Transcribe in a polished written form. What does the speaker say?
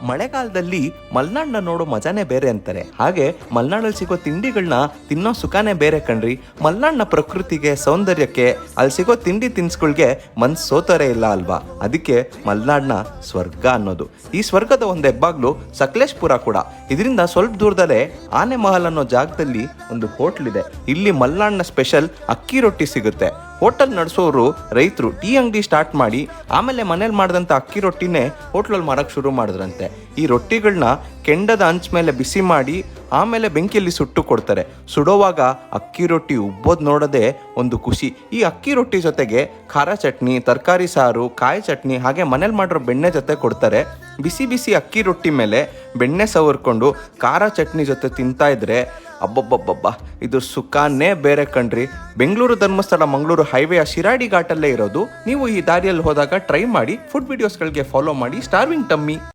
ಮಳೆಗಾಲದಲ್ಲಿ ಮಲೆನಾಡನ್ನ ನೋಡೋ ಮಜಾನೇ ಬೇರೆ ಅಂತಾರೆ. ಹಾಗೆ ಮಲೆನಾಡಲ್ಲಿ ಸಿಗೋ ತಿಂಡಿಗಳನ್ನ ತಿನ್ನೋ ಸುಖಾನೇ ಬೇರೆ ಕಣ್ರಿ. ಮಲೆನಾಡಿನ ಪ್ರಕೃತಿಗೆ, ಸೌಂದರ್ಯಕ್ಕೆ, ಅಲ್ಲಿ ಸಿಗೋ ತಿಂಡಿ ತಿನಿಸುಗಳಿಗೆ ಮನ್ಸು ಸೋತರೇ ಇಲ್ಲ ಅಲ್ವಾ. ಅದಕ್ಕೆ ಮಲೆನಾಡನ್ನ ಸ್ವರ್ಗ ಅನ್ನೋದು. ಈ ಸ್ವರ್ಗದ ಒಂದು ಹೆಬ್ಬಾಗ್ಲು ಸಕಲೇಶ್ಪುರ ಕೂಡ. ಇದರಿಂದ ಸ್ವಲ್ಪ ದೂರದಲ್ಲೇ ಆನೆ ಮಹಲ್ ಅನ್ನೋ ಜಾಗದಲ್ಲಿ ಒಂದು ಹೋಟ್ಲ್ ಇದೆ. ಇಲ್ಲಿ ಮಲೆನಾಡಿನ ಸ್ಪೆಷಲ್ ಅಕ್ಕಿ ರೊಟ್ಟಿ ಸಿಗುತ್ತೆ. ಹೋಟೆಲ್ ನಡೆಸೋರು ರೈತರು ಟೀ ಅಂಗಡಿ ಸ್ಟಾರ್ಟ್ ಮಾಡಿ ಆಮೇಲೆ ಮನೇಲಿ ಮಾಡಿದಂಥ ಅಕ್ಕಿ ರೊಟ್ಟಿನೇ ಹೋಟ್ಲಲ್ಲಿ ಮಾರಕ್ಕೆ ಶುರು ಮಾಡಿದ್ರಂತೆ. ಈ ರೊಟ್ಟಿಗಳನ್ನ ಕೆಂಡದ ಹಂಚ್ ಮೇಲೆ ಬಿಸಿ ಮಾಡಿ ಆಮೇಲೆ ಬೆಂಕಿಯಲ್ಲಿ ಸುಟ್ಟು ಕೊಡ್ತಾರೆ. ಸುಡೋವಾಗ ಅಕ್ಕಿ ರೊಟ್ಟಿ ಉಬ್ಬೋದು ನೋಡೋದೇ ಒಂದು ಖುಷಿ. ಈ ಅಕ್ಕಿ ರೊಟ್ಟಿ ಜೊತೆಗೆ ಖಾರ ಚಟ್ನಿ, ತರಕಾರಿ ಸಾರು, ಕಾಯಿ ಚಟ್ನಿ, ಹಾಗೆ ಮನೇಲಿ ಮಾಡಿರೋ ಬೆಣ್ಣೆ ಜೊತೆ ಕೊಡ್ತಾರೆ. ಬಿಸಿ ಬಿಸಿ ಅಕ್ಕಿ ರೊಟ್ಟಿ ಮೇಲೆ ಬೆಣ್ಣೆ ಸವರ್ಕೊಂಡು ಖಾರ ಚಟ್ನಿ ಜೊತೆ ತಿಂತಾ ಇದ್ರೆ ಅಬ್ಬಬ್ಬಬ್ಬಬ್ಬ, ಇದು ಸುಖಾನೇ ಬೇರೆ ಕಣ್ರಿ. ಬೆಂಗಳೂರು ಧರ್ಮಸ್ಥಳ ಮಂಗಳೂರು ಹೈವೇಯ ಶಿರಾಡಿ ಘಾಟಲ್ಲೇ ಇರೋದು. ನೀವು ಈ ದಾರಿಯಲ್ಲಿ ಹೋದಾಗ ಟ್ರೈ ಮಾಡಿ. ಫುಡ್ ವಿಡಿಯೋಸ್ಗಳಿಗೆ ಫಾಲೋ ಮಾಡಿ ಸ್ಟಾರ್ವಿಂಗ್ ಟಮ್ಮಿ.